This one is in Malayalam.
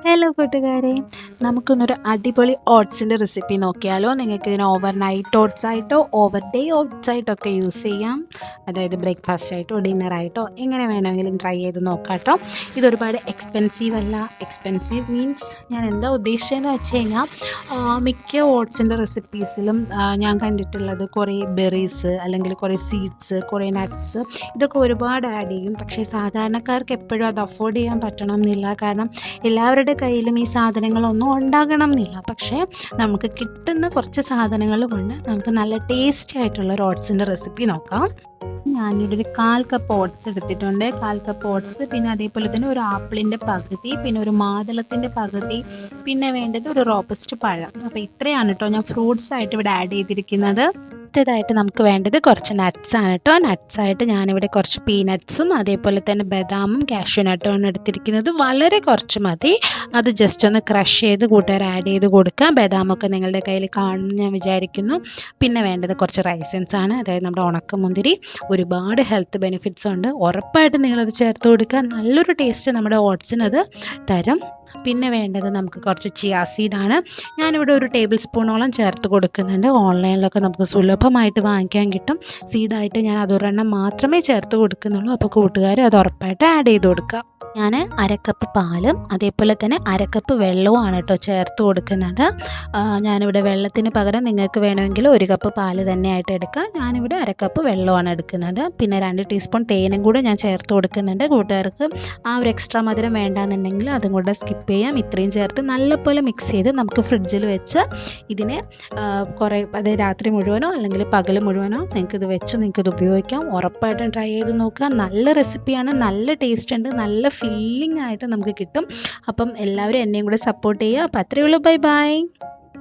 ഹലോ കൂട്ടുകാരെ, നമുക്കിന്നൊരു അടിപൊളി ഓട്സിൻ്റെ റെസിപ്പി നോക്കിയാലോ. നിങ്ങൾക്ക് ഇതിന് ഓവർ നൈറ്റ് ഓട്സ് ആയിട്ടോ ഓവർ ഡേ ഓട്സ് ആയിട്ടോ ഒക്കെ യൂസ് ചെയ്യാം. അതായത് ബ്രേക്ക്ഫാസ്റ്റ് ആയിട്ടോ ഡിന്നറായിട്ടോ എങ്ങനെ വേണമെങ്കിലും ട്രൈ ചെയ്ത് നോക്കാം കേട്ടോ. ഇതൊരുപാട് എക്സ്പെൻസീവ് അല്ല. എക്സ്പെൻസീവ് മീൻസ് ഞാൻ എന്താ ഉദ്ദേശിച്ചതെന്ന് വെച്ച് കഴിഞ്ഞാൽ, മിക്ക ഓട്സിൻ്റെ റെസിപ്പീസിലും ഞാൻ കണ്ടിട്ടുള്ളത് കുറേ ബെറീസ് അല്ലെങ്കിൽ കുറേ സീഡ്സ്, കുറേ നട്ട്സ് ഇതൊക്കെ ഒരുപാട് ആഡ് ചെയ്യും. പക്ഷേ സാധാരണക്കാർക്ക് എപ്പോഴും അത് അഫോർഡ് ചെയ്യാൻ പറ്റണം എന്നില്ല. കാരണം എല്ലാവരുടെ കയ്യിലും ഈ സാധനങ്ങളൊന്നും ഉണ്ടാകണം എന്നില്ല. പക്ഷേ നമുക്ക് കിട്ടുന്ന കുറച്ച് സാധനങ്ങൾ കൊണ്ട് നമുക്ക് നല്ല ടേസ്റ്റി ആയിട്ടുള്ള ഒരു ഓട്സിൻ്റെ റെസിപ്പി നോക്കാം. ഞാനിവിടെ ഒരു 1/4 കപ്പ് ഓട്സ് എടുത്തിട്ടുണ്ട്. 1/4 കപ്പ് ഓട്സ്, പിന്നെ അതേപോലെ തന്നെ ഒരു ആപ്പിളിൻ്റെ പകുതി, പിന്നെ ഒരു മാതളത്തിൻ്റെ പകുതി, പിന്നെ വേണ്ടത് ഒരു റോബസ്റ്റ് പഴം. അപ്പോൾ ഇത്രയാണ് കേട്ടോ ഞാൻ ഫ്രൂട്ട്സ് ആയിട്ട് ഇവിടെ ആഡ് ചെയ്തിരിക്കുന്നത്. അടുത്തതായിട്ട് നമുക്ക് വേണ്ടത് കുറച്ച് നട്ട്സാണ് കേട്ടോ. നട്ട്സായിട്ട് ഞാനിവിടെ കുറച്ച് പീനട്ട്സും അതേപോലെ തന്നെ ബദാമും കാഷ്യൂ നട്ടുമാണ് എടുത്തിരിക്കുന്നത്. വളരെ കുറച്ച് മതി. അത് ജസ്റ്റ് ഒന്ന് ക്രഷ് ചെയ്ത് കൂട്ടുകാർ ആഡ് ചെയ്ത് കൊടുക്കുക. ബദാമൊക്കെ നിങ്ങളുടെ കയ്യിൽ കാണും ഞാൻ വിചാരിക്കുന്നു. പിന്നെ വേണ്ടത് കുറച്ച് റൈസിൻസ് ആണ്, അതായത് നമ്മുടെ ഉണക്കമുന്തിരി. ഒരുപാട് ഹെൽത്ത് ബെനിഫിറ്റ്സ് ഉണ്ട്. ഉറപ്പായിട്ടും നിങ്ങളത് ചേർത്ത് കൊടുക്കുക. നല്ലൊരു ടേസ്റ്റ് നമ്മുടെ ഓട്സിനത് തരും. പിന്നെ വേണ്ടത് നമുക്ക് കുറച്ച് ചിയാ സീഡാണ്. ഞാനിവിടെ ഒരു ടേബിൾ സ്പൂണോളം ചേർത്ത് കൊടുക്കുന്നുണ്ട്. ഓൺലൈനിലൊക്കെ നമുക്ക് സുലഭമായിട്ട് വാങ്ങിക്കാൻ കിട്ടും. സീഡായിട്ട് ഞാൻ അതൊരെണ്ണം മാത്രമേ ചേർത്ത് കൊടുക്കുന്നുള്ളൂ. അപ്പോൾ കൂട്ടുകാർ അത് ഉറപ്പായിട്ട് ആഡ് ചെയ്ത് കൊടുക്കുക. ഞാൻ 1/2 കപ്പ് പാലും അതേപോലെ തന്നെ 1/2 കപ്പ് വെള്ളവുമാണ് കേട്ടോ ചേർത്ത് കൊടുക്കുന്നത്. ഞാനിവിടെ വെള്ളത്തിന് പകരം നിങ്ങൾക്ക് വേണമെങ്കിൽ 1 കപ്പ് പാല് തന്നെയായിട്ട് എടുക്കാം. ഞാനിവിടെ 1/2 കപ്പ് വെള്ളമാണ് എടുക്കുന്നത്. പിന്നെ 2 ടീസ്പൂൺ തേനും കൂടെ ഞാൻ ചേർത്ത് കൊടുക്കുന്നുണ്ട്. കൂട്ടുകാർക്ക് ആ ഒരു എക്സ്ട്രാ മധുരം വേണ്ടാന്നുണ്ടെങ്കിൽ അതും കൂടെ സ്കിപ്പ് ചെയ്യാം. ഇത്രയും ചേർത്ത് നല്ലപോലെ മിക്സ് ചെയ്ത് നമുക്ക് ഫ്രിഡ്ജിൽ വെച്ച് ഇതിനെ അത് രാത്രി മുഴുവനോ അല്ലെങ്കിൽ പകൽ മുഴുവനോ നിങ്ങൾക്കിത് വെച്ച് നിങ്ങൾക്കിത് ഉപയോഗിക്കാം. ഉറപ്പായിട്ടും ട്രൈ ചെയ്ത് നോക്കുക. നല്ല റെസിപ്പിയാണ്, നല്ല ടേസ്റ്റ് ഉണ്ട്, നല്ല ഫില്ലിംഗ് ആയിട്ട് നമുക്ക് കിട്ടും. അപ്പം എല്ലാവരും എന്നെയും കൂടെ സപ്പോർട്ട് ചെയ്യുക. അപ്പോൾ അത്രയേ ഉള്ളൂ. Bye bye.